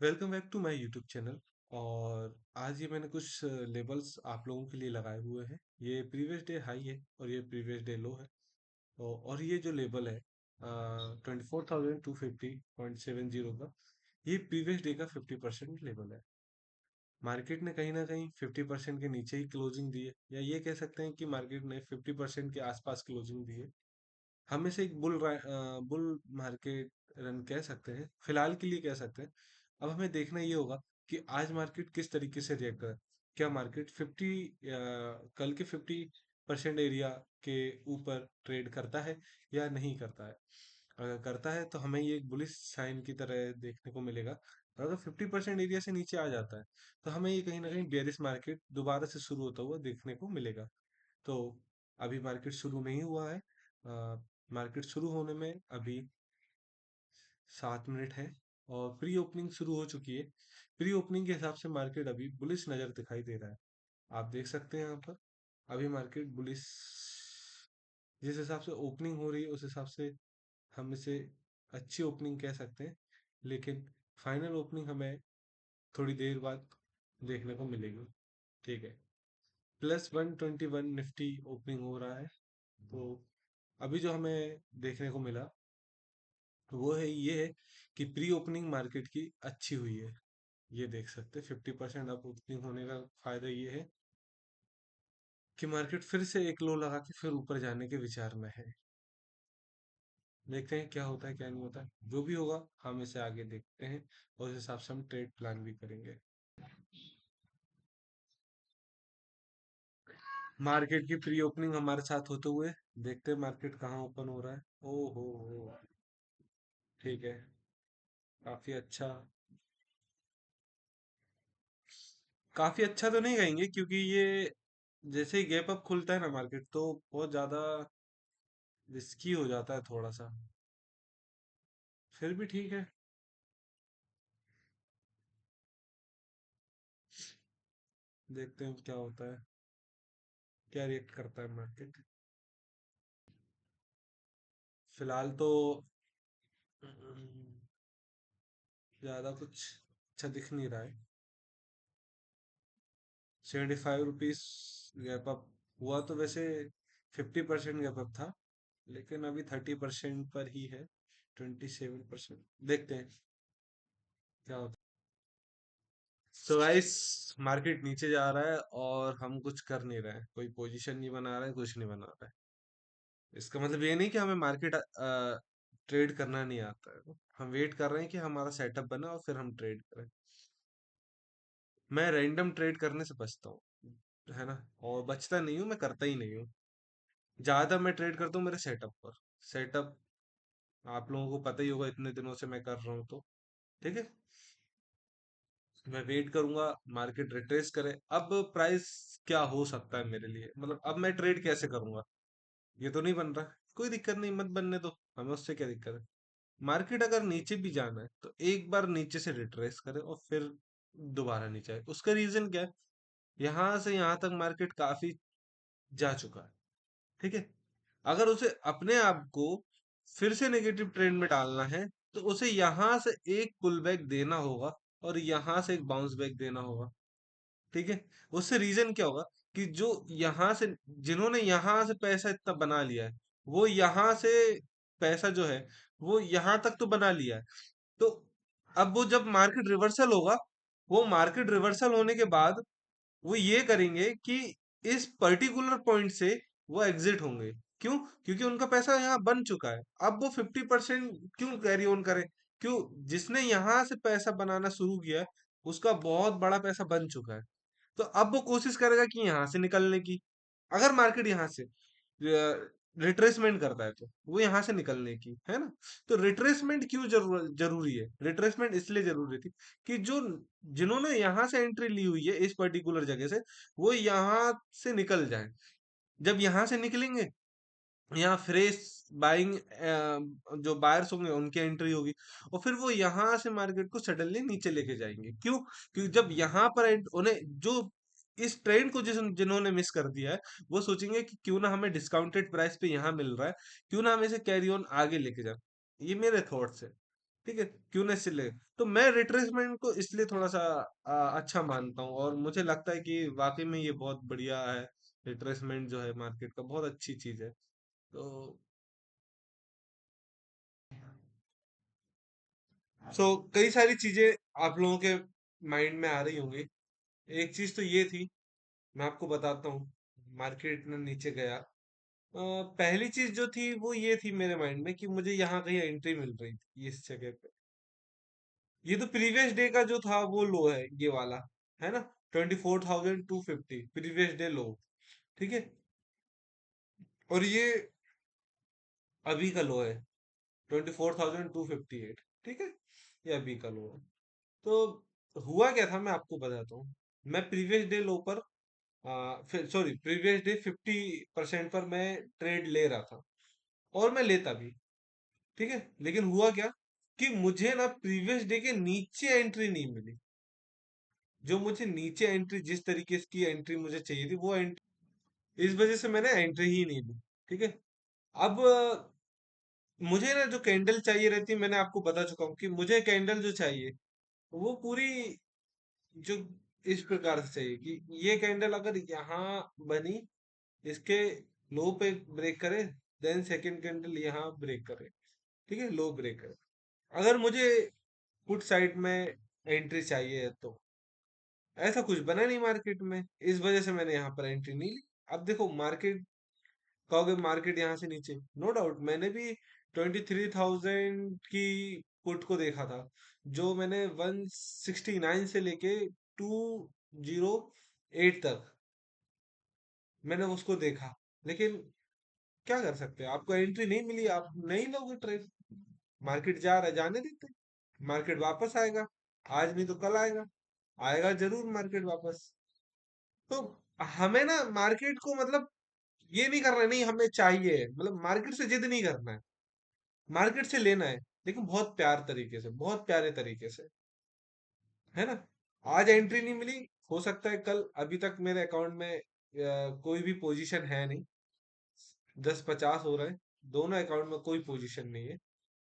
Welcome back to my YouTube channel. और आज ये मैंने कुछ लेबल्स आप लोगों के लिए लगाए हुए हैं। ये प्रीवियस डे हाई है और ये प्रीवियस डे लो है। और ये जो लेबल है 24,250.70 का, ये प्रीवियस डे का 50% लेबल है। मार्केट ने कहीं ना कहीं 50% के नीचे ही क्लोजिंग दी है, या ये कह सकते हैं कि मार्केट ने 50% के आसपास क्लोजिंग दी है। हम इसे एक बुल मार्केट रन कह सकते हैं, फिलहाल के लिए कह सकते हैं। अब हमें देखना ये होगा कि आज मार्केट किस तरीके से रिएक्ट कर, क्या मार्केट 50 कल के 50% एरिया के ऊपर ट्रेड करता है या नहीं करता है। अगर करता है तो हमें ये एक बुलिश साइन की तरह देखने को मिलेगा। और अगर 50% एरिया से नीचे आ जाता है तो हमें ये कहीं ना कहीं बेरिश मार्केट दोबारा से शुरू होता हुआ देखने को मिलेगा। तो अभी मार्केट शुरू नहीं हुआ है। मार्केट शुरू होने में अभी 7 मिनट है और प्री ओपनिंग शुरू हो चुकी है। प्री ओपनिंग के हिसाब से मार्केट अभी बुलिश नजर दिखाई दे रहा है। आप देख सकते हैं यहाँ पर अभी मार्केट बुलिश, जिस हिसाब से ओपनिंग हो रही है उस हिसाब से हम इसे अच्छी ओपनिंग कह सकते हैं। लेकिन फाइनल ओपनिंग हमें थोड़ी देर बाद देखने को मिलेगी। ठीक है, +121 निफ्टी ओपनिंग हो रहा है। तो अभी जो हमें देखने को मिला वो है ये है कि प्री ओपनिंग मार्केट की अच्छी हुई है। ये देख सकते हैं 50% अप ओपनिंग होने का फायदा ये है कि मार्केट फिर से एक लो लगा के फिर ऊपर जाने के विचार में है। देखते हैं क्या होता है क्या नहीं होता है, जो भी होगा हम इसे आगे देखते हैं और उस हिसाब से हम ट्रेड प्लान भी करेंगे। मार्केट की प्री ओपनिंग हमारे साथ होते हुए देखते हैं मार्केट कहाँ ओपन हो रहा है। ओ हो, ठीक है, काफी अच्छा। काफी अच्छा तो नहीं कहेंगे क्योंकि ये जैसे ही गैप अप खुलता है ना मार्केट तो बहुत ज्यादा रिस्की हो जाता है थोड़ा सा। फिर भी ठीक है, देखते हैं क्या होता है, क्या रिएक्ट करता है मार्केट। फिलहाल तो ज्यादा कुछ अच्छा दिख नहीं रहा है। 75 रुपीज गैप अप हुआ तो वैसे 50% गैप अप था, लेकिन अभी 30% पर ही है। 27%, देखते हैं क्या होता है। तो गाइस, मार्केट नीचे जा रहा है और हम कुछ कर नहीं रहे हैं, कोई पोजीशन नहीं बना रहे हैं, कुछ नहीं बना रहे हैं। इसका मतलब ये नहीं कि हमें मार्केट ट्रेड करना नहीं आता है। हम वेट कर रहे हैं कि हमारा सेटअप बना और फिर हम ट्रेड करें। मैं रैंडम ट्रेड करने से बचता हूँ, है ना, और बचता नहीं हूँ, मैं करता ही नहीं हूँ। ज्यादा मैं ट्रेड करता हूँ मेरे सेटअप पर। सेटअप आप लोगों को पता ही होगा, इतने दिनों से मैं कर रहा हूँ तो ठीक है। मैं वेट करूंगा मार्केट रिट्रेस करे। अब प्राइस क्या हो सकता है मेरे लिए, मतलब अब मैं ट्रेड कैसे करूंगा, ये तो नहीं बन रहा। कोई दिक्कत नहीं, मत बनने दो, हमें उससे क्या दिक्कत है। मार्केट अगर नीचे भी जाना है तो एक बार नीचे से रिट्रेस करे और फिर दोबारा नीचे आए। उसका रीजन क्या है, यहां से यहां तक मार्केट काफी जा चुका है। ठीक है, अगर उसे अपने आप को फिर से नेगेटिव ट्रेंड में डालना है तो उसे यहां से एक पुल बैक देना होगा और यहां से एक बाउंस बैक देना होगा। ठीक है, उससे रीजन क्या होगा कि जो यहां से, जिन्होंने यहां से पैसा इतना बना लिया है, वो यहां से पैसा जो है वो यहां तक तो बना लिया है। तो अब वो जब मार्केट रिवर्सल होगा, वो मार्केट रिवर्सल होने के बाद वो ये करेंगे कि इस पर्टिकुलर पॉइंट से वो एग्जिट होंगे। क्यों? क्योंकि उनका पैसा यहाँ बन चुका है। अब वो 50% क्यों कैरी ऑन करें? क्यों? जिसने यहाँ से पैसा बनाना शुरू किया है उसका बहुत बड़ा पैसा बन चुका है। तो अब वो कोशिश करेगा कि यहाँ से निकलने की। अगर मार्केट यहाँ से रिट्रेसमेंट करता है तो वो यहाँ से निकलने की, है ना। तो रिट्रेसमेंट क्यों जरूरी है? रिट्रेसमेंट इसलिए जरूरी थी कि जो, जिन्होंने यहाँ से एंट्री ली हुई है इस पर्टिकुलर जगह से, वो यहाँ से निकल जाए। जब यहाँ से निकलेंगे, यहाँ फ्रेश बाइंग जो बायर्स होंगे उनकी एंट्री होगी और फिर वो यहाँ से मार्केट को सडनली नीचे लेके जाएंगे। क्यों? क्योंकि जब यहाँ पर उन्हें जो इस ट्रेंड को जिन्होंने मिस कर दिया है, वो सोचेंगे कि क्यों ना हमें डिस्काउंटेड प्राइस पे यहाँ मिल रहा है, क्यों ना हम इसे कैरी ऑन आगे लेके जाए। ये मेरे थॉट्स है। ठीक है, क्यों ना इससे ले। तो मैं रिट्रेसमेंट को इसलिए थोड़ा सा अच्छा मानता हूँ, और मुझे लगता है कि वाकई में ये बहुत बढ़िया है। रिट्रेसमेंट जो है मार्केट का बहुत अच्छी चीज है। तो कई सारी चीजें आप लोगों के माइंड में आ रही होंगी। एक चीज तो ये थी, मैं आपको बताता हूँ। मार्केट में नीचे गया, पहली चीज जो थी वो ये थी मेरे माइंड में कि मुझे यहाँ कहीं एंट्री मिल रही थी इस जगह पे। ये तो प्रीवियस डे का जो था वो लो है, ये वाला है ना, 24,250 प्रीवियस डे लो। ठीक है, और ये अभी का लो है 24,258। ठीक है, ये अभी का लो है। तो हुआ क्या था मैं आपको बताता हूँ। मैं प्रीवियस डे लो पर, फिर सॉरी, प्रीवियस डे 50% पर मैं ट्रेड ले रहा था, और मैं लेता भी। ठीक है, लेकिन हुआ क्या कि मुझे ना प्रीवियस डे के नीचे एंट्री नहीं मिली। जो मुझे नीचे एंट्री, जिस तरीके की एंट्री मुझे चाहिए थी, वो एंट्री, इस वजह से मैंने एंट्री ही नहीं ली। ठीक है, अब मुझे ना जो कैंडल चाहिए रहती है, मैंने आपको बता चुका हूँ कि मुझे कैंडल जो चाहिए वो पूरी, जो इस प्रकार से चाहिए कि ये कैंडल अगर यहाँ बनी, इसके लो पे ब्रेक करे, देन सेकंड कैंडल यहाँ ब्रेक करे। ठीक है, लो ब्रेक करे। अगर मुझे पुट साइड में एंट्री चाहिए, तो ऐसा कुछ बना नहीं मार्केट में, इस वजह से मैंने यहाँ पर एंट्री नहीं ली। अब देखो मार्केट, कहोगे मार्केट यहाँ से नीचे, नो डाउट मैंने भी 23,000 की पुट को देखा था, जो मैंने 169 से लेके 208 तक मैंने उसको देखा। लेकिन क्या कर सकते हैं, आपको एंट्री नहीं मिली, आप नहीं लोगे ट्रेड। मार्केट जा रहा है, जाने देते, मार्केट वापस आएगा। आज नहीं तो कल आएगा, आएगा जरूर मार्केट वापस। तो हमें ना मार्केट को मतलब ये नहीं करना है, नहीं हमें चाहिए, मतलब मार्केट से जिद नहीं करना है, मार्केट से लेना है, लेकिन बहुत प्यार तरीके से, बहुत प्यारे तरीके से, है ना। आज एंट्री नहीं मिली, हो सकता है कल, अभी तक मेरे अकाउंट में कोई भी पोजीशन है नहीं, 10-50 हो रहा है, दोनों अकाउंट में कोई पोजीशन नहीं है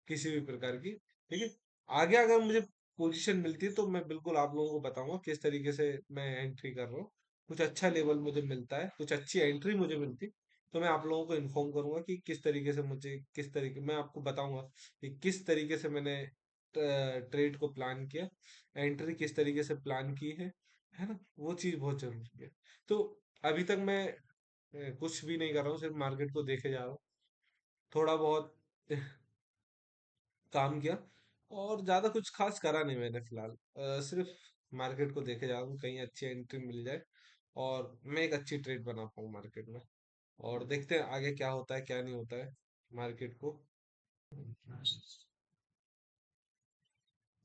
किसी भी प्रकार की। ठीक है, आगे अगर मुझे पोजीशन मिलती है तो मैं बिल्कुल आप लोगों को बताऊंगा किस तरीके से मैं एंट्री कर रहा हूँ। कुछ अच्छा लेवल मुझे मिलता है, कुछ अच्छी एंट्री मुझे मिलती, तो मैं आप लोगों को इन्फॉर्म करूंगा कि किस तरीके से मुझे, किस तरीके मैं आपको बताऊंगा कि किस तरीके से मैंने ट्रेड को प्लान किया, एंट्री किस तरीके से प्लान की है ना, वो चीज़ बहुत जरूरी है। तो अभी तक मैं कुछ भी नहीं कर रहा हूँ, सिर्फ मार्केट को देखे जा रहा हूँ, थोड़ा बहुत काम किया, और ज्यादा कुछ खास करा नहीं मैंने फिलहाल। सिर्फ मार्केट को देखे जा रहा हूँ, कहीं अच्छी एंट्री मिल जाए और मैं एक अच्छी ट्रेड बना पाऊँ मार्केट में। और देखते हैं आगे क्या होता है क्या नहीं होता है मार्केट को।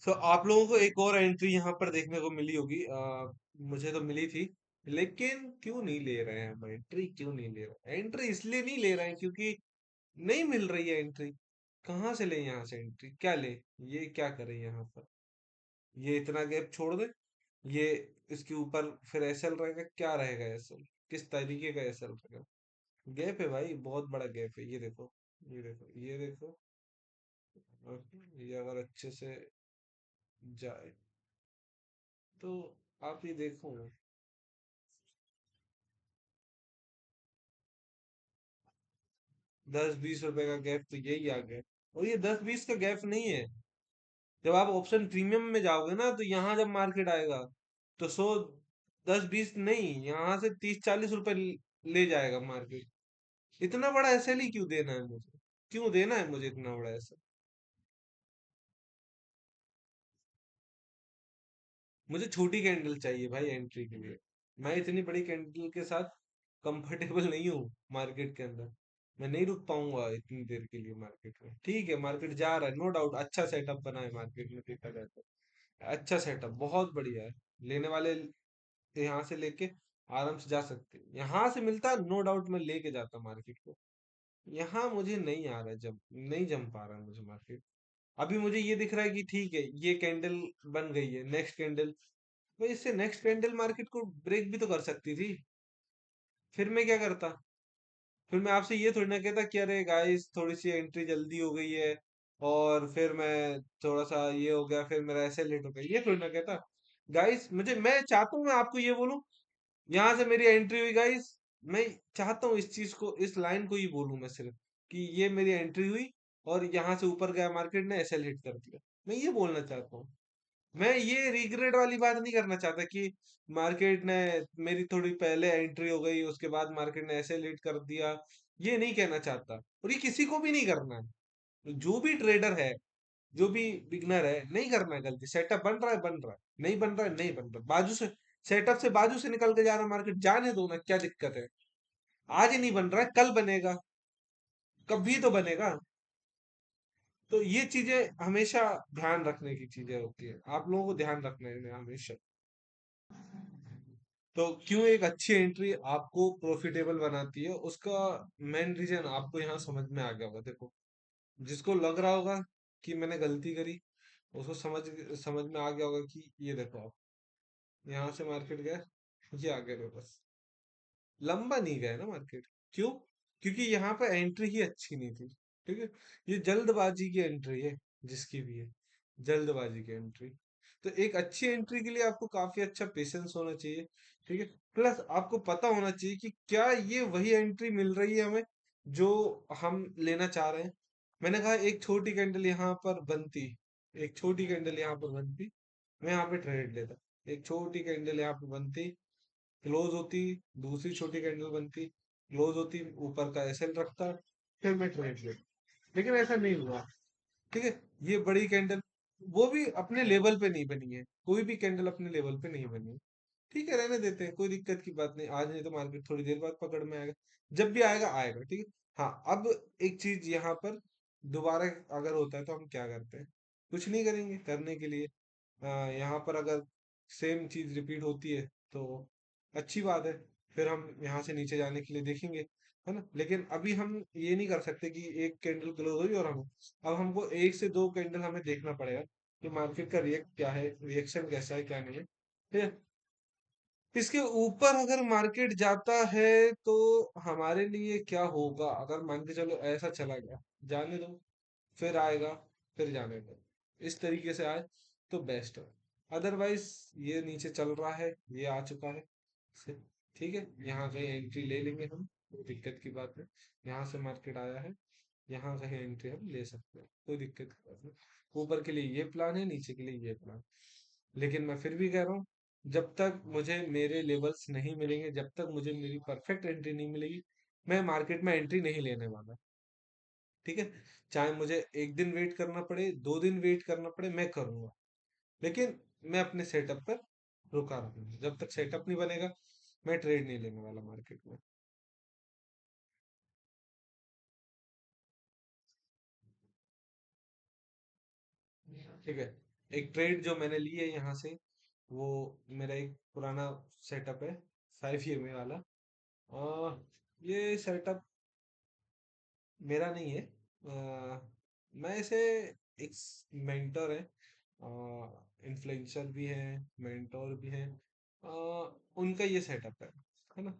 सो आप लोगों को एक और एंट्री यहाँ पर देखने को मिली होगी, मुझे तो मिली थी, लेकिन क्यों नहीं ले रहे हैं हम एंट्री, क्यों नहीं ले रहे हैं एंट्री, इसलिए नहीं ले रहे हैं क्योंकि नहीं मिल रही है एंट्री। कहाँ से ले यहाँ से एंट्री, क्या ले, ये क्या करें यहाँ पर, ये इतना गैप छोड़ दे, ये इसके ऊपर फिर एसएल रहेगा, क्या रहेगा एसएल, किस तरीके का एसएल रहेगा। गैप है भाई, बहुत बड़ा गैप है, ये देखो, ये देखो, ये देखो। और ये अगर अच्छे से जाए तो आप ये देखो, 10-20 रुपए का गैप तो यही आ गया। और ये 10-20 का गैप नहीं है, जब आप ऑप्शन प्रीमियम में जाओगे ना, तो यहाँ जब मार्केट आएगा तो 100, 10-20 नहीं, यहाँ से 30-40 रुपए ले जाएगा मार्केट। इतना बड़ा एसएल ही क्यों देना है मुझे, क्यों देना है मुझे इतना बड़ा एसएल। मुझे छोटी कैंडल चाहिए भाई एंट्री के लिए, मैं इतनी बड़ी कैंडल के साथ कंफर्टेबल नहीं हूँ मार्केट के अंदर। मैं नहीं रुक पाऊंगा इतनी देर के लिए मार्केट में। ठीक है, मार्केट जा रहा है, नो डाउट, अच्छा सेटअप बना है मार्केट में, देखा जाए तो अच्छा सेटअप बहुत बढ़िया है। लेने वाले यहाँ से लेके आराम से जा सकते हैं, यहाँ से मिलता नो डाउट मैं लेके जाता मार्केट को। यहाँ मुझे नहीं आ रहा है, जब नहीं जम पा रहा है मुझे मार्केट। अभी मुझे ये दिख रहा है कि ठीक है, ये कैंडल बन गई है, नेक्स्ट कैंडल, भाई इससे नेक्स्ट कैंडल मार्केट को ब्रेक भी तो कर सकती थी। फिर मैं क्या करता, फिर मैं आपसे ये थोड़ी ना कहता कि अरे गाइस थोड़ी सी एंट्री जल्दी हो गई है, और फिर मैं थोड़ा सा ये हो गया, फिर मेरा ऐसे लेट हो गया, ये थोड़ी ना कहता। गाइस मुझे, मैं चाहता हूँ मैं आपको ये बोलूं, यहाँ से मेरी एंट्री हुई गाइस, मैं चाहता हूँ इस चीज को, इस लाइन को ही बोलूं मैं सिर्फ, कि ये मेरी एंट्री हुई और यहाँ से ऊपर गया मार्केट ने ऐसे हिट कर दिया। मैं ये बोलना चाहता हूँ। मैं ये रिग्रेट वाली बात नहीं करना चाहता कि मार्केट ने, मेरी थोड़ी पहले एंट्री हो गई उसके बाद मार्केट ने ऐसे लीड कर दिया, ये नहीं कहना चाहता। और ये किसी को भी नहीं करना है, जो भी ट्रेडर है, जो भी बिगनर है, नहीं करना है गलती। सेटअप बन रहा है बन रहा है, नहीं बन रहा है नहीं बन रहा, बाजू से, सेटअप से बाजू से निकल के जा रहा है मार्केट, जाने दो ना, क्या दिक्कत है। आज ही नहीं बन रहा है, कल बनेगा, कभी तो बनेगा। तो ये चीजें हमेशा ध्यान रखने की चीजें होती है, आप लोगों को ध्यान रखना है हमेशा। तो क्यों एक अच्छी एंट्री आपको प्रॉफिटेबल बनाती है, उसका मेन रीजन आपको यहाँ समझ में आ गया होगा। देखो, जिसको लग रहा होगा कि मैंने गलती करी, उसको समझ समझ में आ गया होगा कि ये देखो आप, यहाँ से मार्केट गया, ये आ गया बस, लंबा नहीं गया ना मार्केट। क्यों? क्योंकि यहाँ पे एंट्री ही अच्छी नहीं थी। ठीक है, ये जल्दबाजी की एंट्री है, जिसकी भी है, जल्दबाजी की एंट्री। तो एक अच्छी एंट्री के लिए आपको काफी अच्छा पेशेंस होना चाहिए। ठीक है, प्लस आपको पता होना चाहिए कि क्या ये वही एंट्री मिल रही है हमें जो हम लेना चाह रहे हैं। मैंने कहा एक छोटी कैंडल यहाँ पर बनती, एक छोटी कैंडल यहाँ पर बनती, मैं यहाँ पे ट्रेड लेता। एक छोटी कैंडल यहाँ पे बनती, क्लोज होती, दूसरी छोटी कैंडल बनती, क्लोज होती, ऊपर का एसएल रखता, फिर मैं ट्रेड लेता। लेकिन ऐसा नहीं हुआ। ठीक है, ये बड़ी कैंडल, वो भी अपने लेवल पे नहीं बनी है, कोई भी कैंडल अपने लेवल पे नहीं बनी है। ठीक है, रहने देते हैं, कोई दिक्कत की बात नहीं, आज नहीं तो मार्केट थोड़ी देर बाद पकड़ में आएगा, जब भी आएगा आएगा। ठीक है। हाँ, अब एक चीज यहाँ पर दोबारा अगर होता है तो हम क्या करते हैं, कुछ नहीं करेंगे करने के लिए। यहाँ पर अगर सेम चीज रिपीट होती है तो अच्छी बात है, फिर हम यहाँ से नीचे जाने के लिए देखेंगे, है ना। लेकिन अभी हम ये नहीं कर सकते कि एक कैंडल क्लोज हुई और हम, अब हमको एक से दो कैंडल हमें देखना पड़ेगा कि मार्केट का रिएक्ट क्या है, रिएक्शन कैसा है क्या नहीं है। ठीक है? इसके ऊपर अगर मार्केट जाता है तो हमारे लिए क्या होगा, अगर मान के चलो ऐसा चला गया, जाने दो, फिर आएगा, फिर जाने दो, इस तरीके से आए तो बेस्ट है। अदरवाइज ये नीचे चल रहा है, ये आ चुका है, से- ठीक है, यहाँ कहीं एंट्री ले लेंगे हम, कोई दिक्कत की बात नहीं। यहाँ से मार्केट आया है, यहाँ कहीं एंट्री हम ले सकते हैं, कोई दिक्कत की बात नहीं। ऊपर के लिए ये प्लान है, नीचे के लिए ये प्लान। लेकिन मैं फिर भी कह रहा हूँ, जब तक मुझे मेरे लेवल्स नहीं मिलेंगे, जब तक मुझे मेरी परफेक्ट एंट्री नहीं मिलेगी, मैं मार्केट में एंट्री नहीं लेने वाला। ठीक है, चाहे मुझे एक दिन वेट करना पड़े, दो दिन वेट करना पड़े, मैं करूंगा। लेकिन मैं अपने सेटअप पर रुका रहूंगा, जब तक सेटअप नहीं बनेगा मैं ट्रेड नहीं लेने वाला मार्केट में। ठीक है, एक ट्रेड जो मैंने ली है यहाँ से, वो मेरा एक पुराना सेटअप है, 5 EMA वाला। ये सेटअप मेरा नहीं है। मैं इसे, एक मेंटर है, इन्फ्लुएंसर भी है, मेंटोर भी है, उनका ये सेटअप है ना।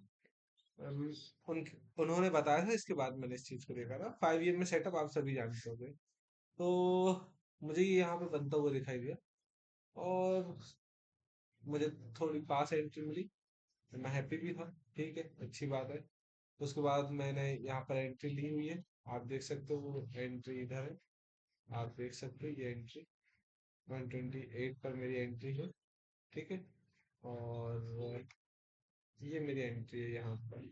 अम, उन उन्होंने बताया था, इसके बाद मैंने इस चीज को देखा था। 5 EM में सेटअप आप सभी जानते होंगे। तो मुझे ये यहाँ पे बनता हुआ दिखाई दिया, और मुझे थोड़ी पास एंट्री मिली, तो मैं हैप्पी भी था। ठीक है, अच्छी बात है। उसके बाद मैंने यहाँ पर एंट्री ली हुई है, आप देख सकते हो वो एंट्री इधर है, आप देख सकते हो ये एंट्री 128 पर मेरी एंट्री है। ठीक है, और ये मेरी एंट्री है यहाँ पर।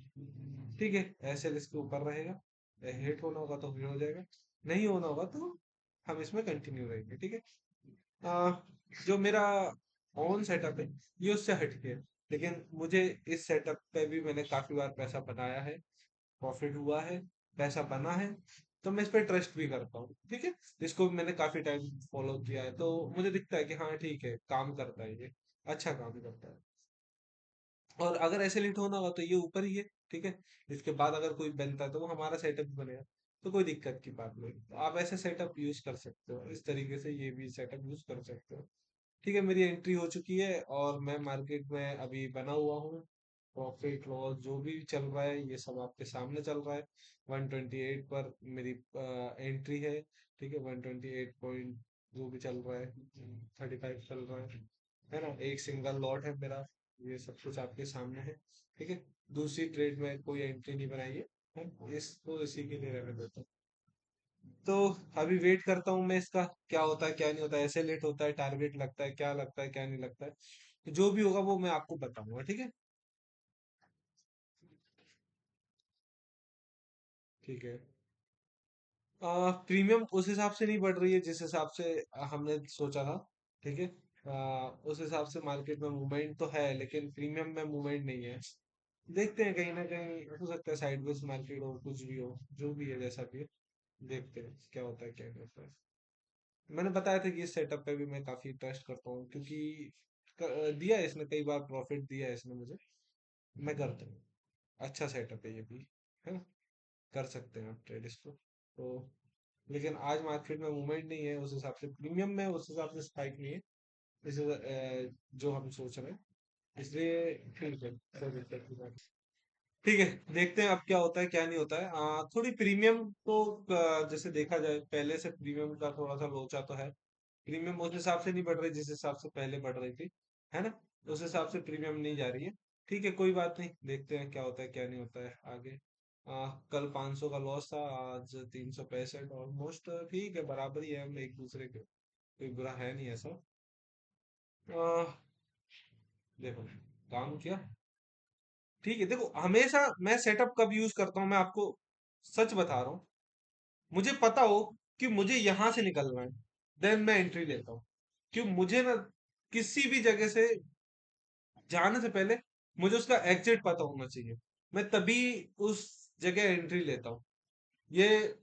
ठीक है, ऐसे इसके ऊपर रहेगा, हिट होना होगा तो हिट हो जाएगा, नहीं होना होगा तो हम इसमें कंटिन्यू रहेंगे। ठीक है। आ, जो मेरा ऑन सेटअप है, ये उससे हटके है, लेकिन मुझे इस सेटअप पे भी मैंने काफी बार पैसा बनाया है, प्रॉफिट हुआ है, पैसा बना है, तो मैं इस पे ट्रस्ट भी करता हूँ। ठीक है, इसको मैंने काफी टाइम फॉलो किया है, तो मुझे दिखता है कि हाँ ठीक है, काम करता है ये, अच्छा काम करता है। और अगर ऐसे लेट होना होगा तो ये ऊपर ही है। ठीक है, इसके बाद अगर कोई बनता है तो वो हमारा सेटअप बनेगा, तो कोई दिक्कत की बात नहीं, तो आप ऐसे सेटअप यूज कर सकते हो, इस तरीके से ये भी सेटअप यूज कर सकते हो। ठीक है, मेरी एंट्री हो चुकी है और मैं मार्केट में अभी बना हुआ हूँ, प्रॉफिट लॉस जो भी चल रहा है ये सब आपके सामने चल रहा है। 128 पर मेरी एंट्री है। ठीक है, 128 पॉइंट जो भी चल रहा है, 35 चल रहा है ना। एक सिंगल लॉट है मेरा, ये सब कुछ आपके सामने है। ठीक है, दूसरी ट्रेड में कोई एंट्री नहीं बनाई है, इसको इसी के लिए रहने देता हूँ। तो अभी वेट करता हूँ मैं इसका, क्या होता है क्या नहीं होता है, ऐसे लेट होता है, टारगेट लगता है, क्या लगता है क्या नहीं लगता है। तो जो भी होगा वो मैं आपको बताऊंगा, ठीक है। ठीक है। प्रीमियम उस हिसाब से नहीं बढ़ रही है जिस हिसाब से हमने सोचा था। ठीक है। उस हिसाब से मार्केट में मूवमेंट तो है, लेकिन प्रीमियम में मूवमेंट नहीं है। देखते हैं, कहीं ना कहीं हो सकता है साइडवेज मार्केट हो, कुछ भी हो, जो भी है जैसा भी है। देखते हैं क्या होता है क्या नहीं होता है। मैंने बताया था कि इस सेटअप पे भी मैं काफी ट्रस्ट करता हूँ, क्योंकि दिया है इसने, कई बार प्रॉफिट दिया है इसने मुझे। मैं करता हूँ, अच्छा सेटअप है ये भी, है ना। कर सकते हैं आप ट्रेड इसको। तो लेकिन आज मार्केट में मूवमेंट नहीं है उस हिसाब से, प्रीमियम में उस हिसाब से स्पाइक नहीं है, जो हम सोच रहे हैं। इसलिए ठीक है, कोई दिक्कत नहीं है। ठीक है, देखते हैं अब क्या होता है क्या नहीं होता है। थोड़ी प्रीमियम तो जैसे देखा जाए पहले से प्रीमियम का थोड़ा सा लोचा तो है। प्रीमियम उस हिसाब से नहीं बढ़ रही जिस हिसाब से पहले बढ़ रही थी, है ना। उस हिसाब से प्रीमियम नहीं जा रही है। ठीक है, कोई बात नहीं, देखते हैं क्या होता है क्या नहीं होता है आगे। कल 500 का लॉस था, आज 365, ऑलमोस्ट ठीक है, बराबर ही है हम एक दूसरे के, कोई बुरा है नहीं ऐसा। आ, देखो, काम किया। ठीक है, देखो हमेशा मैं सेटअप कब यूज करता हूँ, मैं आपको सच बता रहा हूँ। मुझे पता हो कि मुझे यहां से निकलना है, देन मैं एंट्री लेता हूँ। क्यों, मुझे ना किसी भी जगह से जाने से पहले मुझे उसका एग्जिट पता होना चाहिए, मैं तभी उस जगह एंट्री लेता हूँ। ये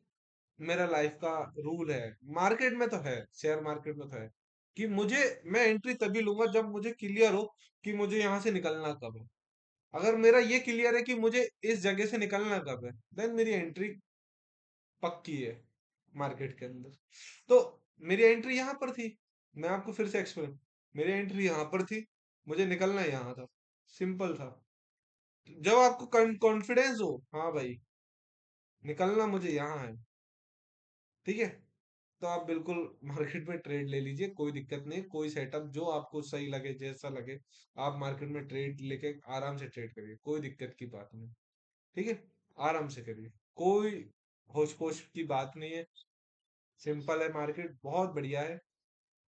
मेरा लाइफ का रूल है। मार्केट में तो है, शेयर मार्केट में तो है कि मुझे, मैं एंट्री तभी लूंगा जब मुझे क्लियर हो कि मुझे यहाँ से निकलना कब है। अगर मेरा ये क्लियर है कि मुझे इस जगह से निकलना कब है, देन मेरी एंट्री पक्की है मार्केट के अंदर। तो मेरी एंट्री यहाँ पर थी, मैं आपको फिर से एक्सप्लेन, मेरी एंट्री यहाँ पर थी, मुझे निकलना यहाँ था, सिंपल था। जब आपको कॉन्फिडेंस हो, हाँ भाई निकलना मुझे यहाँ है, ठीक है, तो आप बिल्कुल मार्केट में ट्रेड ले लीजिए, कोई दिक्कत नहीं, कोई सेटअप जो आपको सही लगे जैसा लगे, आप मार्केट में ट्रेड लेके आराम से ट्रेड करिए, कोई दिक्कत की बात नहीं। ठीक है, आराम से करिए, कोई होश पोश की बात नहीं है। सिंपल है, मार्केट बहुत बढ़िया है,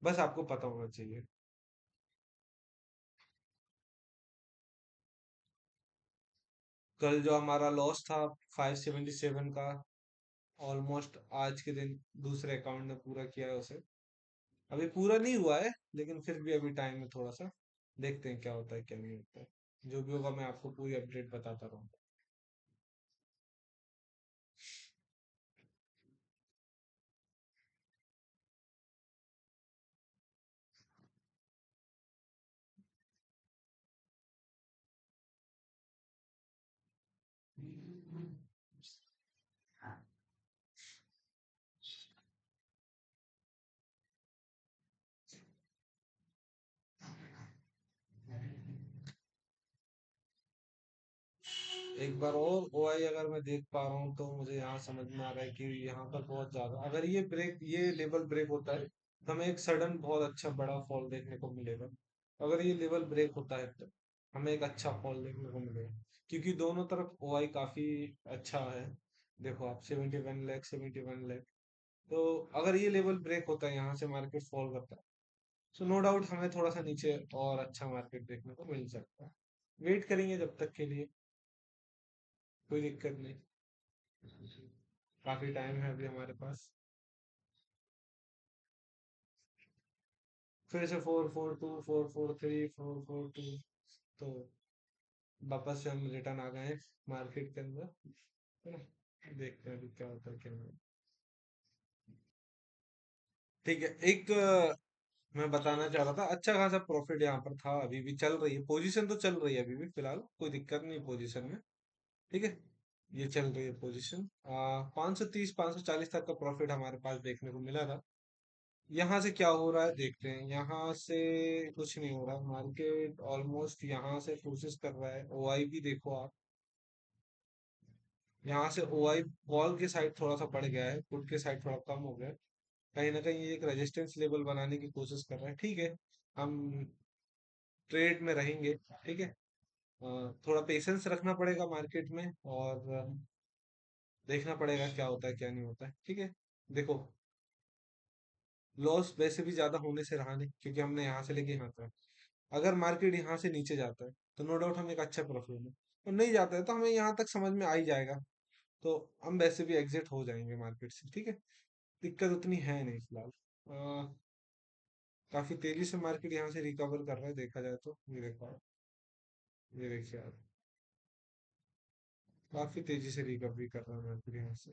बस आपको पता होना चाहिए। कल जो हमारा लॉस था 577 का, ऑलमोस्ट आज के दिन दूसरे अकाउंट ने पूरा किया है उसे। अभी पूरा नहीं हुआ है, लेकिन फिर भी अभी टाइम है थोड़ा सा, देखते हैं क्या होता है क्या नहीं होता है। जो भी होगा मैं आपको पूरी अपडेट बताता रहूंगा। एक बार और ओआई अगर मैं देख पा रहा हूँ, तो मुझे यहाँ समझ में आ रहा है कि यहाँ पर बहुत ज्यादा, अगर ये लेवल ब्रेक होता है तो हमें एक सडन बहुत अच्छा बड़ा फॉल देखने को मिलेगा। अगर ये लेवल ब्रेक होता है तो हमें एक अच्छा फॉल देखने को मिलेगा, क्योंकि दोनों तरफ ओआई काफी अच्छा है। देखो आप, 71 लाख, 71 लाख। तो अगर ये लेवल ब्रेक होता है, यहाँ से मार्केट फॉल करता है, तो नो डाउट हमें थोड़ा सा नीचे और अच्छा मार्केट देखने को मिल सकता है। वेट करेंगे जब तक के लिए, कोई दिक्कत नहीं, काफी टाइम है अभी हमारे पास। फिर से 442, 443, 442, तो वापस से हम रिटर्न आ गए हैं मार्केट के अंदर, है ना। देखते हैं अभी क्या होता है क्या नहीं। ठीक है, एक मैं बताना चाह रहा था, अच्छा खासा प्रॉफिट यहाँ पर था, अभी भी चल रही है पोजीशन, तो चल रही है अभी भी फिलहाल, कोई दिक्कत नहीं पोजीशन में। ठीक है, ये चल रही है पोजीशन। 530, 540 तक का प्रॉफिट हमारे पास देखने को मिला था। यहाँ से क्या हो रहा है देखते हैं। यहाँ से कुछ नहीं हो रहा, मार्केट ऑलमोस्ट यहाँ से कोशिश कर रहा है। ओआई भी देखो आप, यहाँ से ओआई कॉल के साइड थोड़ा सा बढ़ गया है, पुट के साइड थोड़ा कम हो गया है। कहीं ना कहीं ये एक रेजिस्टेंस लेवल बनाने की कोशिश कर रहा है। ठीक है, हम ट्रेड में रहेंगे। ठीक है, थोड़ा पेशेंस रखना पड़ेगा मार्केट में, और देखना पड़ेगा क्या होता है क्या नहीं होता है। ठीक है, देखो, लॉस वैसे भी ज्यादा होने से रहा नहीं, क्योंकि हमने यहाँ से लेके यहाँ तक। अगर मार्केट यहाँ से नीचे जाता है तो नो डाउट हमें एक अच्छा प्रॉफिट है, और नहीं जाता है तो हमें यहाँ तक समझ में आ ही जाएगा, तो हम वैसे भी एग्जिट हो जाएंगे मार्केट से। ठीक है, दिक्कत उतनी है नहीं फिलहाल। काफी तेजी से मार्केट यहाँ से रिकवर कर रहा है, देखा जाए तो। ये देखो आप, ये देखिए आप, काफी तेजी से रिकवरी कर रहा है मार्केट यहाँ से।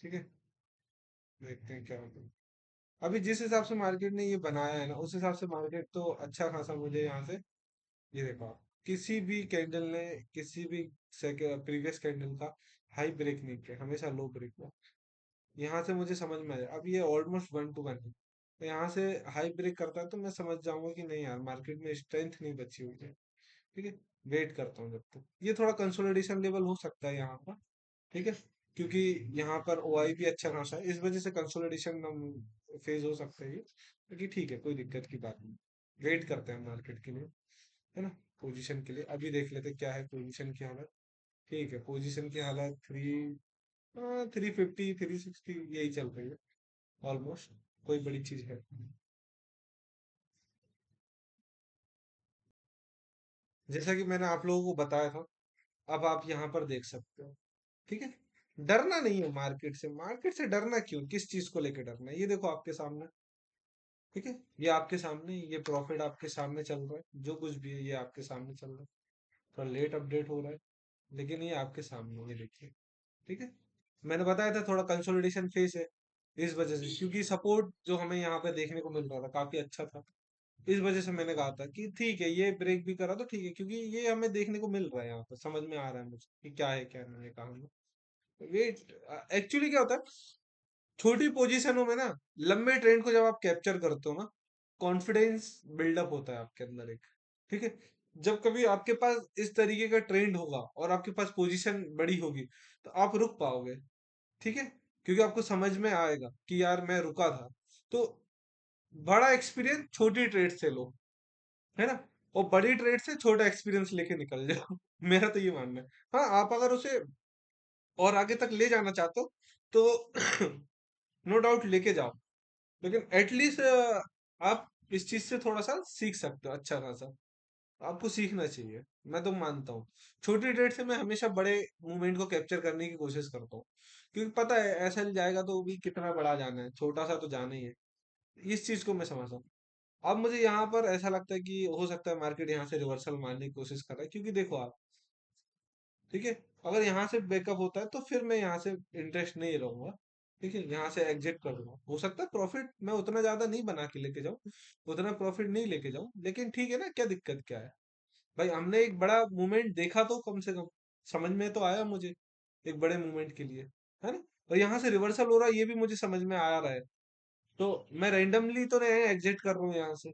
ठीक है, देखते हैं क्या होता है। अभी जिस हिसाब से मार्केट ने ये बनाया है ना, उस हिसाब से मार्केट तो अच्छा खासा मुझे यहाँ से, ये देखो आप, किसी भी कैंडल ने, किसी भी प्रीवियस कैंडल का हाई ब्रेक नहीं किया, हमेशा लो ब्रेक हुआ। यहाँ से मुझे समझ में आया, अब ये ऑलमोस्ट वन टू वन है, तो यहाँ से हाई ब्रेक करता है तो मैं समझ जाऊंगा कि नहीं यार, मार्केट में स्ट्रेंथ नहीं बची हुई है। ठीक है, वेट करता हूँ जब तक। ये थोड़ा कंसोलिडेशन लेवल हो सकता है यहाँ पर। ठीक है, क्योंकि यहाँ पर ओआई भी अच्छा खासा है, इस वजह से कंसोलिडेशन फेज हो सकता है ये। क्योंकि ठीक है, कोई दिक्कत की बात नहीं, वेट करते हैं मार्केट के लिए, है ना। पोजीशन के लिए अभी देख लेते क्या है पोजीशन की हालत। ठीक है, पोजीशन की हालत 350 360 यही चल रही है ऑलमोस्ट, कोई बड़ी चीज है। जैसा कि मैंने आप लोगों को बताया था, अब आप यहाँ पर देख सकते हो। ठीक है, डरना नहीं है मार्केट से। मार्केट से डरना क्यों, किस चीज को लेकर डरना है, ये देखो आपके सामने। ठीक है, ये आपके सामने, ये प्रॉफिट आपके सामने चल रहा है, जो कुछ भी है ये आपके सामने चल रहा है। थोड़ा लेट अपडेट हो रहा है, लेकिन ये आपके सामने, ये देखिए। ठीक है, मैंने बताया था थोड़ा कंसोलिडेशन फेस है, इस वजह से, क्योंकि सपोर्ट जो हमें यहाँ पे देखने को मिल रहा था काफी अच्छा था। इस वजह से मैंने कहा था कि ठीक है, ये ब्रेक भी करा तो ठीक है, क्योंकि ये हमें देखने को मिल रहा है यहाँ पर, समझ में आ रहा है मुझे कि क्या है क्या नहीं है कहानी। वेट, एक्चुअली क्या होता है, छोटी पोजीशनों में ना, लंबे ट्रेंड को जब आप कैप्चर करते हो ना, कॉन्फिडेंस बिल्डअप होता है आपके अंदर एक। ठीक है, जब कभी आपके पास इस तरीके का ट्रेंड होगा और आपके पास पोजीशन बड़ी होगी, तो आप रुक पाओगे। ठीक है, क्योंकि आपको समझ में आएगा कि यार मैं रुका था। तो बड़ा एक्सपीरियंस छोटी ट्रेड से लो, है ना, और बड़ी ट्रेड से छोटा एक्सपीरियंस लेके निकल जाओ। मेरा तो ये मानना है। हाँ, आप अगर उसे और आगे तक ले जाना चाहते हो तो नो डाउट लेके जाओ, लेकिन एटलीस्ट आप इस चीज से थोड़ा सा सीख सकते हो अच्छा खासा। आपको सीखना चाहिए, मैं तो मानता हूँ। छोटी ट्रेड से मैं हमेशा बड़े मूवमेंट को कैप्चर करने की कोशिश करता हूँ, क्योंकि पता है ऐसा जाएगा तो भी कितना बड़ा जाना है, छोटा सा तो जाना ही है। इस चीज को मैं समझता हूँ। अब मुझे यहाँ पर ऐसा लगता है कि हो सकता है मार्केट यहाँ से रिवर्सल मारने की कोशिश कर रहा है, क्योंकि देखो आप, ठीक है, अगर यहाँ से बैकअप होता है तो फिर मैं यहाँ से इंटरेस्ट नहीं रहूंगा। ठीक है, यहाँ से एग्जिट कर दूंगा। हो सकता है प्रॉफिट मैं उतना ज्यादा नहीं बना के लेके जाऊं, उतना प्रॉफिट नहीं लेके जाऊं, लेकिन ठीक है ना, क्या दिक्कत क्या है। भाई हमने एक बड़ा मूवमेंट देखा तो कम से कम समझ में तो आया मुझे, एक बड़े मूवमेंट के लिए, है ना। और यहाँ से रिवर्सल हो रहा है ये भी मुझे समझ में आ रहा है, तो मैं रैंडमली तो नहीं एग्जिट कर रहा हूँ यहाँ से,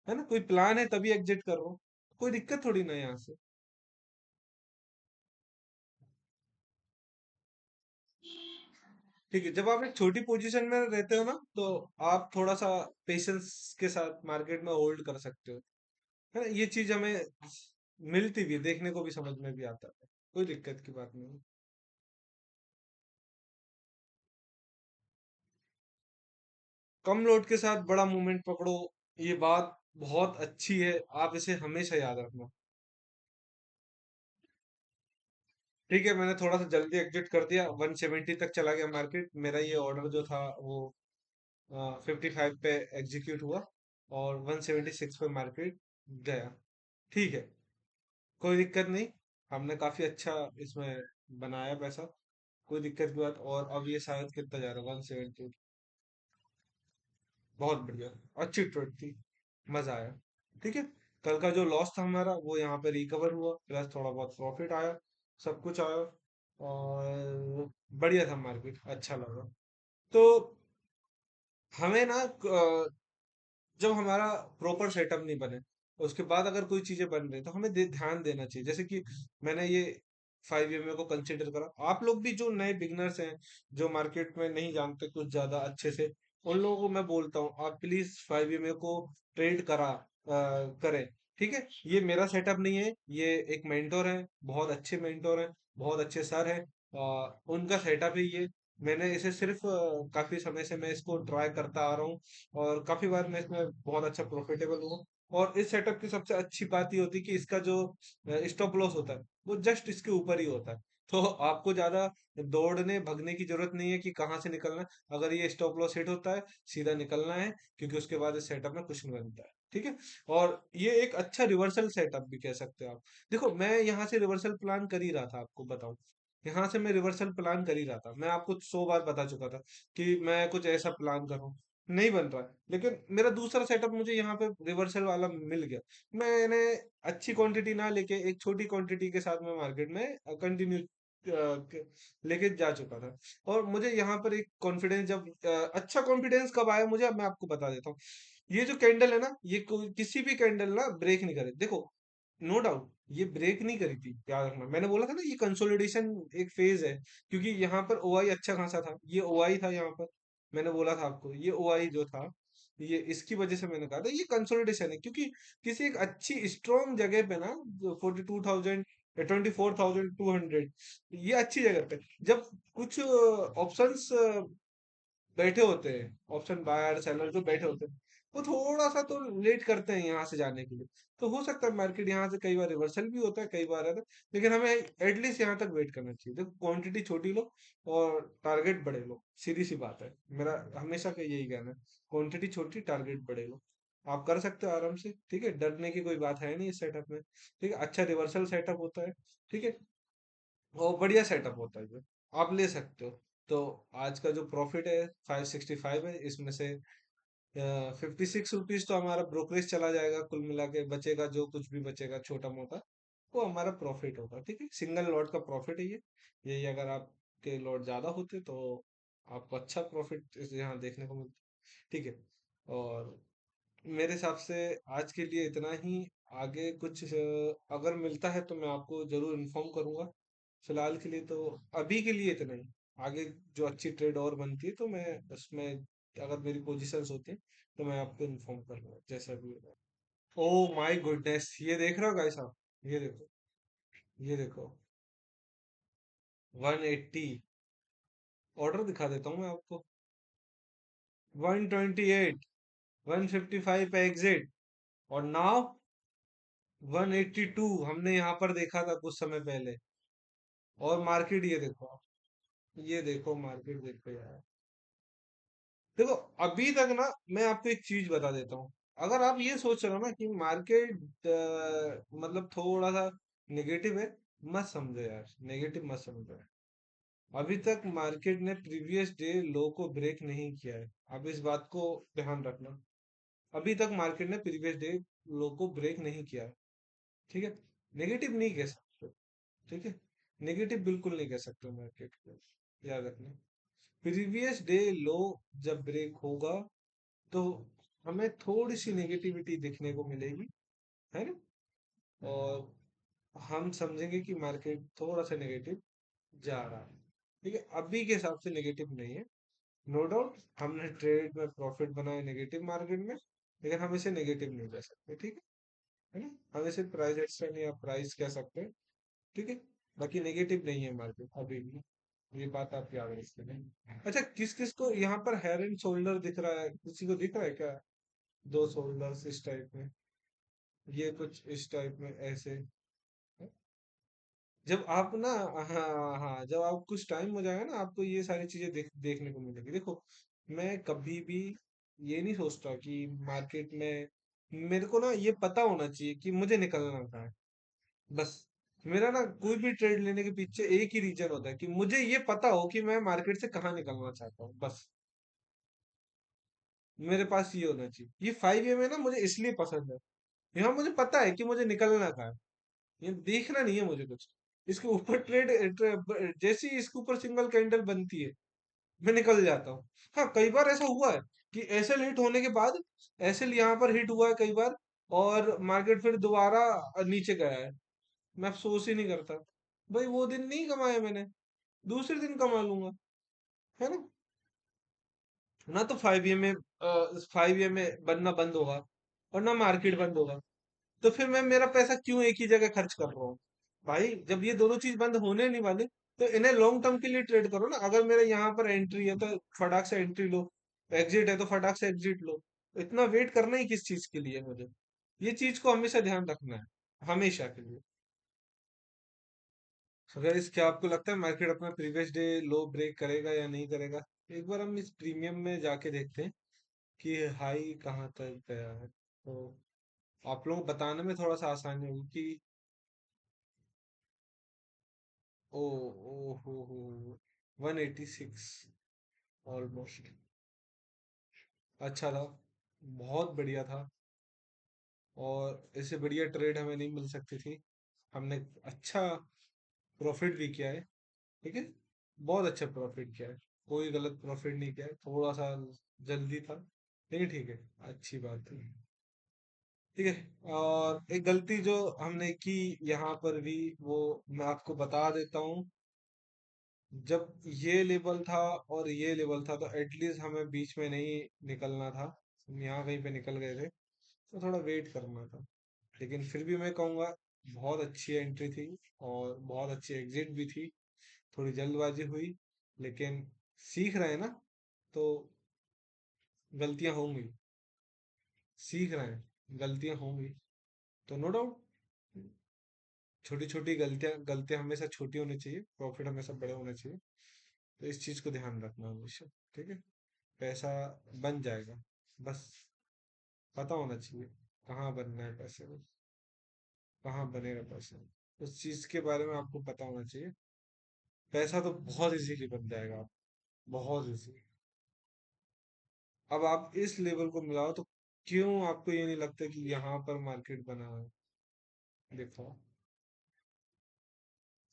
है ना, कोई प्लान है तभी एग्जिट कर रहा हूँ। कोई दिक्कत थोड़ी ना है यहाँ से। ठीक है, जब आप एक छोटी पोजीशन में रहते हो ना, तो आप थोड़ा सा पेशेंस के साथ मार्केट में होल्ड कर सकते हो, है ना। ये चीज हमें मिलती भी है, देखने को भी समझ में भी आता है, कोई दिक्कत की बात नहीं है। कम लोड के साथ बड़ा मूवमेंट पकड़ो, ये बात बहुत अच्छी है, आप इसे हमेशा याद रखना। ठीक है, मैंने थोड़ा सा जल्दी एग्जिट कर दिया, 170 तक चला गया मार्केट, मेरा ये ऑर्डर जो था वो 55 पे एग्जीक्यूट हुआ, और 176 पे मार्केट गया। ठीक है, कोई दिक्कत नहीं, हमने काफी अच्छा इसमें बनाया पैसा, कोई दिक्कत की बात। और अब ये शायद कितना जा रहा है, 170। बहुत बढ़िया, अच्छी ट्रेड थी, मजा आया। ठीक है, कल का जो लॉस था हमारा वो यहाँ पे रिकवर हुआ, प्लस थोड़ा बहुत प्रॉफिट आया, सब कुछ आया, और बढ़िया था मार्केट, अच्छा लगा। तो हमें ना जब हमारा प्रॉपर सेटअप नहीं बने, उसके बाद अगर कोई चीजें बन रही तो हमें ध्यान देना चाहिए। जैसे कि मैंने ये 5 को कंसिडर करा, आप लोग भी जो नए बिगनर्स हैं, जो मार्केट में नहीं जानते कुछ ज्यादा अच्छे से, उन लोगों को मैं बोलता हूँ आप प्लीज 5 को ट्रेड करें। ठीक है, ये मेरा सेटअप नहीं है, ये एक मेंटोर है, बहुत अच्छे मेंटोर है, बहुत अच्छे सर है, उनका सेटअप है ये। मैंने इसे सिर्फ काफी समय से मैं इसको ट्राई करता आ रहा हूँ, और काफी बार मैं इसमें बहुत अच्छा प्रॉफिटेबल हूँ। और इस सेटअप की सबसे अच्छी बात ये होती है कि इसका जो स्टॉप लॉस होता है वो जस्ट इसके ऊपर ही होता है। तो आपको ज्यादा दौड़ने भगने की जरूरत नहीं है कि कहाँ से निकलना है। अगर ये स्टॉप लॉस हिट होता है, सीधा निकलना है, क्योंकि उसके बाद इस सेटअप में कुछ नहीं बनता है। ठीक है, और ये एक अच्छा रिवर्सल सेटअप भी कह सकते हो आप। देखो, मैं यहाँ से रिवर्सल प्लान कर ही रहा था, आपको बताऊं, यहाँ से मैं रिवर्सल प्लान कर ही रहा था। मैं आपको 100 बार बता चुका था कि मैं कुछ ऐसा प्लान कर रहा हूँ, नहीं बन रहा है, लेकिन मेरा दूसरा सेटअप मुझे यहाँ पे रिवर्सल वाला मिल गया। मैंने अच्छी क्वांटिटी ना लेके एक छोटी क्वांटिटी के साथ में मार्केट में कंटिन्यू लेके जा चुका था। और मुझे यहाँ पर एक कॉन्फिडेंस, जब अच्छा कॉन्फिडेंस कब आया मुझे, अब मैं आपको बता देता हूँ। ये जो कैंडल है ना, ये किसी भी कैंडल ना ब्रेक नहीं करे, देखो, नो डाउट ये ब्रेक नहीं करी थी, याद रखना, मैंने बोला था ना ये कंसोलिडेशन एक फेज है। क्योंकि यहाँ पर ओआई अच्छा खासा था, ये ओआई था यहाँ पर, मैंने बोला था आपको, ये ओआई जो था, ये इसकी वजह से मैंने कहा था ये कंसोलिडेशन है। क्योंकि किसी एक अच्छी स्ट्रॉन्ग जगह पे ना, 42,000 या 24,200, ये अच्छी जगह पे जब कुछ ऑप्शंस बैठे होते हैं, ऑप्शन बायर सेलर जो बैठे होते हैं, वो थोड़ा सा तो लेट करते हैं यहाँ से जाने के लिए। तो हो सकता है मार्केट यहाँ से कई बार रिवर्सल भी होता है, कई बार रहता है, लेकिन हमें एटलीस्ट यहाँ तक वेट करना चाहिए। देखो, क्वांटिटी छोटी लो और टारगेट बड़े लो, सीधी सी बात है, मेरा हमेशा का यही कहना है, क्वांटिटी छोटी, टारगेट बड़े लो। आप कर सकते हो आराम से, ठीक है, डरने की कोई बात है नहीं इस सेटअप में। ठीक है, अच्छा रिवर्सल सेटअप होता है, ठीक है, और बढ़िया सेटअप होता है, ये आप ले सकते हो। तो आज का जो प्रॉफिट है 565 है, इसमें से 56 रुपीज तो हमारा ब्रोकरेज चला जाएगा, कुल मिला के बचेगा जो कुछ भी बचेगा छोटा मोटा, वो हमारा प्रॉफिट होगा। ठीक है, सिंगल लॉट का प्रॉफिट है ये। यही अगर आपके लॉट ज्यादा होते तो आपको अच्छा प्रॉफिट यहाँ देखने को मिलता। ठीक है, और मेरे हिसाब से आज के लिए इतना ही। आगे कुछ अगर मिलता है तो मैं आपको जरूर इन्फॉर्म करूंगा। फिलहाल के लिए तो, अभी के लिए इतना ही। आगे जो अच्छी ट्रेड और बनती है तो मैं उसमें, अगर मेरी पोजीशंस होती हैं तो मैं आपको इन्फॉर्म करूंगा जैसा भी होगा। ओ माय गुडनेस, ये देख रहे हो गाइस आप, ये देखो, ये देखो, 180। ऑर्डर दिखा देता हूँ मैं आपको, 128, 155 पे एग्जिट, और नाउ 182 हमने यहाँ पर देखा था कुछ समय पहले। और मार्केट ये देखो आप, ये देखो मार्केट देखो यार। देखो, अभी तक ना, मैं आपको एक चीज बता देता हूँ। अगर आप ये सोच रहे हो ना कि मार्केट मतलब थोड़ा सा नेगेटिव है, मत समझो यार, नेगेटिव मत समझो। अभी तक मार्केट ने प्रीवियस डे लो को ब्रेक नहीं किया है, आप इस बात को ध्यान रखना। अभी तक मार्केट ने प्रीवियस डे लो को ब्रेक नहीं किया है। ठीक है, नेगेटिव नहीं कह सकते। ठीक है, नेगेटिव बिल्कुल नहीं कह सकते मार्केट को, याद रखना। प्रीवियस डे लो जब ब्रेक होगा तो हमें थोड़ी सी नेगेटिविटी देखने को मिलेगी, है ना, और हम समझेंगे कि मार्केट थोड़ा सा नेगेटिव जा रहा है। ठीक है, अभी के हिसाब से नेगेटिव नहीं है, नो डाउट। हमने ट्रेड में प्रॉफिट बनाया नेगेटिव मार्केट में, लेकिन हम इसे नेगेटिव नहीं कह सकते। ठीक है ना, हम इसे प्राइस एक्शन या प्राइस कह सकते हैं। ठीक है, बाकी नेगेटिव नहीं है मार्केट अभी भी, ये बात आप याद रखिए। अच्छा, किस किस को यहाँ पर हेयर एंड शोल्डर दिख रहा है, किसी को दिख रहा है क्या? दो शोल्डर्स इस टाइप में, ये कुछ इस टाइप में ऐसे। जब आप ना, हाँ हाँ, जब आप कुछ टाइम हो जाएगा ना, आपको ये सारी चीजें देखने को मिलेगी। देखो, मैं कभी भी ये नहीं सोचता कि मार्केट में, मेरे को ना ये पता होना चाहिए कि मुझे निकलना कहाँ है, बस। मेरा ना कोई भी ट्रेड लेने के पीछे एक ही रीजन होता है कि मुझे ये पता हो कि मैं मार्केट से कहाँ निकलना चाहता हूँ, बस। मेरे पास ये होना चाहिए। ये 5 है ना, मुझे इसलिए पसंद है, यहाँ मुझे पता है कि मुझे निकलना कहाँ है, ये देखना नहीं है मुझे कुछ। इसके ऊपर जैसे ही इसके ऊपर सिंगल कैंडल बनती है, मैं निकल जाता हूँ। हाँ, कई बार ऐसा हुआ है कि ऐसे हिट होने के बाद, ऐसे यहाँ पर हिट हुआ है कई बार, और मार्केट फिर दोबारा नीचे गया है। मैं अफसोस ही नहीं करता। भाई वो दिन नहीं कमाए मैंने, दूसरे दिन कमा लूंगा, है ना? ना तो 5 में 5 में बनना बंद होगा, और ना मार्केट बंद होगा। तो फिर मैं मेरा पैसा क्यों एक ही जगह खर्च कर रहा हूँ? भाई जब ये दोनों चीज बंद होने नहीं वाले, तो इन्हें लॉन्ग टर्म के लिए ट्रेड करो ना। अगर मेरे यहाँ पर एंट्री है तो फटाक से एंट्री लो, एग्जिट है तो फटाक से एग्जिट लो। इतना वेट करना ही किस चीज के लिए है मुझे? ये चीज को हमेशा ध्यान रखना है, हमेशा के लिए। अगर इस क्या आपको लगता है मार्केट अपना प्रीवियस डे लो ब्रेक करेगा या नहीं करेगा? एक बार हम इस प्रीमियम में जाके देखते हैं कि हाई कहाँ तक गया है, तो आप लोगों को बताने में थोड़ा सा आसानी होगी कि ओ ओ हो 186 ऑलमोस्ट। अच्छा था, बहुत बढ़िया था, और इससे बढ़िया ट्रेड हमें नहीं मिल सकती थी। हमने अच्छा प्रॉफिट भी किया है, ठीक है, बहुत अच्छा प्रॉफिट किया है। कोई गलत प्रॉफिट नहीं किया है, थोड़ा सा जल्दी था, लेकिन ठीक है, अच्छी बात थी। ठीक है, और एक गलती जो हमने की यहाँ पर भी, वो मैं आपको बता देता हूँ। जब ये लेवल था और ये लेवल था, तो एटलीस्ट हमें बीच में नहीं निकलना था। हम यहाँ कहीं पे निकल गए थे, तो थोड़ा वेट करना था। लेकिन फिर भी मैं कहूँगा, बहुत अच्छी एंट्री थी, और बहुत अच्छी एग्जिट भी थी। थोड़ी जल्दबाजी हुई, लेकिन सीख रहे हैं ना, तो गलतियां होंगी। सीख रहे हैं, गलतियां होंगी, तो नो डाउट, छोटी छोटी गलतियां गलतियां हमेशा छोटी होनी चाहिए, प्रॉफिट हमेशा बड़े होने चाहिए। तो इस चीज को ध्यान रखना हमेशा, ठीक है? पैसा बन जाएगा, बस पता होना चाहिए कहाँ बनना है पैसे को, कहाँ बनेगा पैसा, उस चीज के बारे में आपको पता होना चाहिए। पैसा तो बहुत इजीली बन जाएगा, आप बहुत इजी। अब आप इस लेवल को मिलाओ, तो क्यों आपको ये नहीं लगता कि यहाँ पर मार्केट बना है? देखो,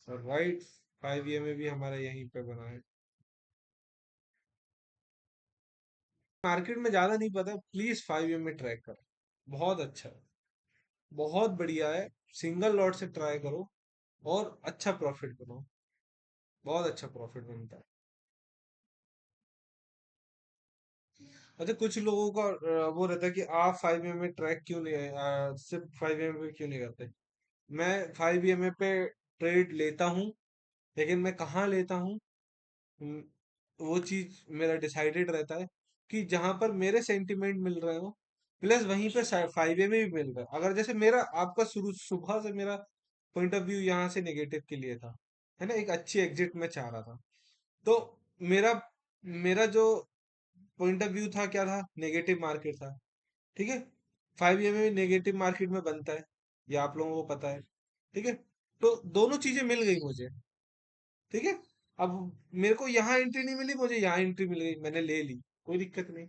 राइट, 5 में भी हमारा यहीं पे बना है। मार्केट में ज्यादा नहीं पता, प्लीज 5 में ट्रैक करो, बहुत अच्छा है, बहुत बढ़िया है। सिंगल लॉट से ट्राई करो, और अच्छा प्रॉफिट बनाओ, बहुत अच्छा प्रॉफिट बनता है। अच्छा, कुछ लोगों का वो रहता है कि आप 5 में ट्रैक क्यों नहीं सिर्फ 5 में क्यों नहीं करते? मैं 5 पे ट्रेड लेता हूँ, लेकिन मैं कहाँ लेता हूँ? हम्म, वो चीज मेरा डिसाइडेड रहता है कि जहां पर मेरे सेंटिमेंट मिल रहे हो, प्लस वहीं पे 5 में भी मिल रहा है। अगर जैसे मेरा आपका शुरू सुबह से मेरा पॉइंट ऑफ व्यू यहाँ से नेगेटिव के लिए था, है ना, एक अच्छी एग्जिट में चाह रहा था, तो मेरा मेरा जो पॉइंट ऑफ व्यू था क्या था? नेगेटिव मार्केट था, ठीक है। 5 में भी नेगेटिव मार्केट में बनता है, ये आप लोगों को पता है, ठीक है। तो दोनों चीजें मिल गई मुझे, ठीक है। अब मेरे को यहाँ एंट्री नहीं मिली, मुझे यहाँ एंट्री मिल गई, मैंने ले ली, कोई दिक्कत नहीं।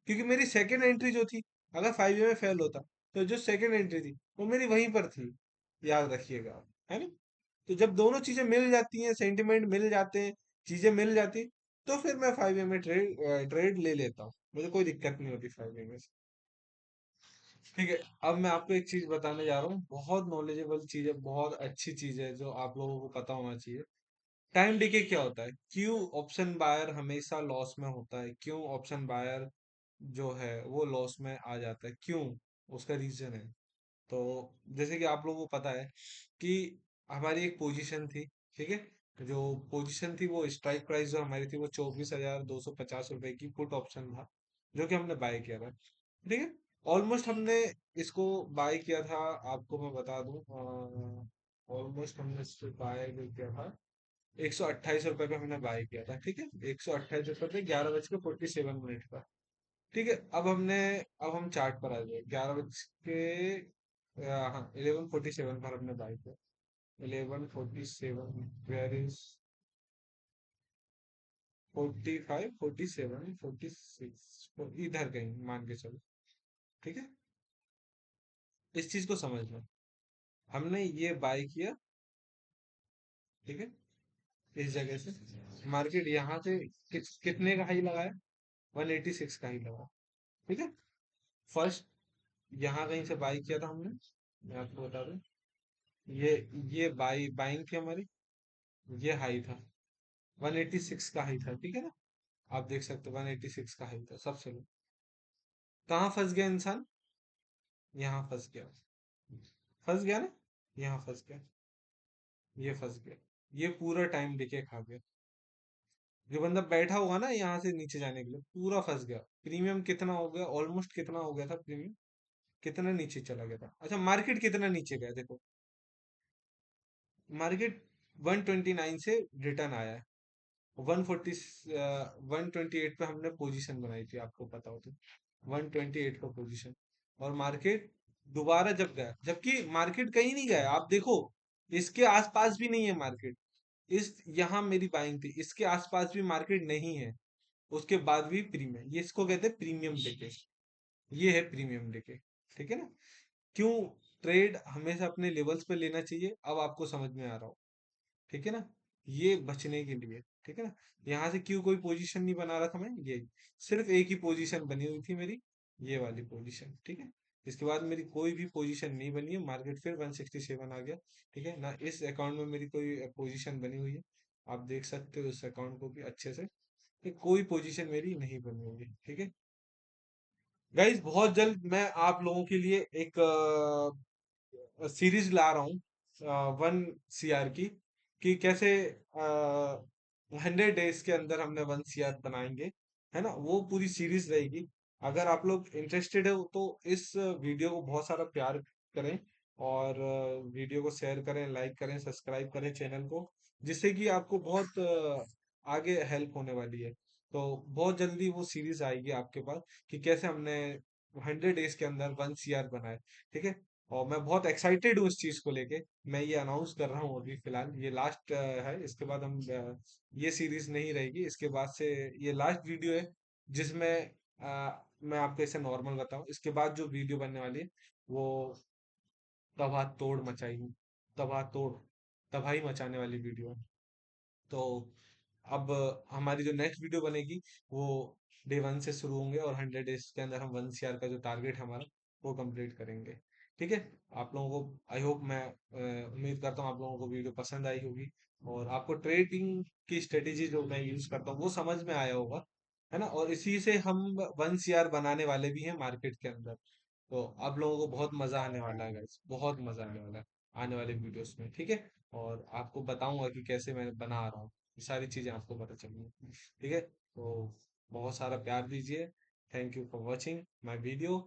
क्योंकि मेरी सेकंड एंट्री जो थी, अगर 5 में फेल होता, तो जो सेकंड एंट्री थी वो मेरी वहीं पर थी, याद रखिएगा आप, है ना? तो जब दोनों चीजें मिल जाती हैं, सेंटिमेंट मिल जाते हैं, चीजें मिल जाती, तो फिर मैं 5 में ट्रेड ले लेता हूँ, मुझे कोई दिक्कत नहीं होती 5 में से। ठीक है, अब मैं आपको एक चीज बताने जा रहा हूँ, बहुत नॉलेजेबल चीज है, बहुत अच्छी चीज है, जो आप लोगों को पता होना चाहिए। टाइम डिके क्या होता है? क्यों ऑप्शन बायर हमेशा लॉस में होता है? क्यों ऑप्शन बायर जो है वो लॉस में आ जाता है? क्यों? उसका रीजन है। तो जैसे कि आप लोगों को पता है कि हमारी एक पोजीशन थी, ठीक है। जो पोजीशन थी, वो स्ट्राइक प्राइस जो हमारी थी, वो 24,250 रुपए की पुट ऑप्शन था, जो कि हमने बाय किया था, ठीक है। ऑलमोस्ट हमने इसको बाय किया था, आपको मैं बता दूं, ऑलमोस्ट हमने इसको बाय किया था 128 रुपए पे हमने बाय किया था, ठीक है। 128 रुपए पे 11:47 का, ठीक है। अब हम चार्ट पर आ गए, 11:47 पर हमने बाय किया। 11:47, वेयर इज 45, 47, 46, इधर कहीं मान के चलो, ठीक है। इस चीज को समझ लो, हमने ये बाय किया, ठीक है। इस जगह से मार्केट यहाँ से कितने का हाई लगाया? 186 का ही लगा। ठीक है। फर्स्ट यहाँ कहीं से बाई किया था हमने, मैं आपको बता दूं। ये ये बाइंग थी हमारी। ये हाई था, 186 का हाई था, ठीक है ना। आप देख सकते हो 186 का हाई था सबसे लो। कहाँ फंस गया इंसान? यहाँ फंस गया। फंस गया ना, यहाँ फंस गया। ये फंस गया। ये पूरा टाइम लेके खा गया। जो बंदा बैठा होगा ना यहाँ से नीचे जाने के लिए, पूरा फंस गया। प्रीमियम कितना हो गया, ऑलमोस्ट कितना हो गया था प्रीमियम? कितना नीचे चला गया था? अच्छा, मार्केट कितना नीचे गया देखो। मार्केट 129 से रिटर्न आया है। 128 पे हमने पोजीशन बनाई थी, आपको पता हो तो। 128 का पोजीशन। और मार्केट दोबारा जब गया, जबकि मार्केट कहीं नहीं गया, आप देखो। इसके आसपास भी नहीं है मार्केट। इस यहाँ मेरी बाइंग थी, इसके आसपास भी मार्केट नहीं है। उसके बाद भी प्रीमियम, ये इसको कहते हैं प्रीमियम लेके। ये है प्रीमियम लेके। ठीक है ना। क्यों ट्रेड हमेशा अपने लेवल्स पे लेना चाहिए, अब आपको समझ में आ रहा हो। ठीक है ना। ये बचने के लिए, ठीक है ना। यहाँ से क्यों कोई पोजीशन नहीं बना रहा था मैं, ये सिर्फ एक ही पोजीशन बनी हुई थी मेरी, ये वाली पोजीशन, ठीक है। इसके बाद मेरी कोई भी पोजीशन नहीं बनी है, मार्केट फिर 167 आ गया। ठीक है ना, इस अकाउंट में मेरी कोई पोजीशन बनी हुई है। आप देख सकते हो इस अकाउंट को भी अच्छे से, कि कोई पोजीशन मेरी नहीं बनी हुई है। ठीक है गाइज, बहुत जल्द मैं आप लोगों के लिए एक सीरीज ला रहा हूँ 1 CR की, कि कैसे 100 डेज के अंदर हमने 1 CR बनाएंगे। है ना, वो पूरी सीरीज रहेगी। अगर आप लोग इंटरेस्टेड हो तो इस वीडियो को बहुत सारा प्यार करें, और वीडियो को शेयर करें, लाइक करें, सब्सक्राइब करें चैनल को, जिससे कि आपको बहुत आगे हेल्प होने वाली है। तो बहुत जल्दी वो सीरीज आएगी आपके पास, कि कैसे हमने 100 डेज के अंदर 1 CR बनाए। ठीक है। और मैं बहुत एक्साइटेड हूँ इस चीज को लेके। मैं ये अनाउंस कर रहा हूँ अभी फिलहाल, ये लास्ट है। इसके बाद हम ये सीरीज नहीं रहेगी इसके बाद से। ये लास्ट वीडियो है जिसमें मैं आपको ऐसे नॉर्मल बताऊं। इसके बाद जो वीडियो बनने वाली है वो तबाह तोड़ मचाई, तबाह तोड़, तबाही मचाने वाली वीडियो है। तो अब हमारी जो नेक्स्ट वीडियो बनेगी वो डे 1 से शुरू होंगे, और 100 डेज के अंदर हम 1 CR का जो टारगेट हमारा वो कंप्लीट करेंगे। ठीक है। आप लोगों को आई होप, मैं उम्मीद करता हूँ आप लोगों को वीडियो पसंद आई होगी, और आपको ट्रेडिंग की स्ट्रेटेजी जो मैं यूज करता हूँ वो समझ में आया होगा। है ना, और इसी से हम 1 CR बनाने वाले भी हैं मार्केट के अंदर। तो आप लोगों को बहुत मजा आने वाला है गाइस, बहुत मजा आने वाला है आने वाले वीडियोस में। ठीक है। और आपको बताऊंगा कि कैसे मैं बना रहा हूँ, ये सारी चीजें आपको पता चलेंगी। ठीक है। तो बहुत सारा प्यार दीजिए। Thank you for watching my video.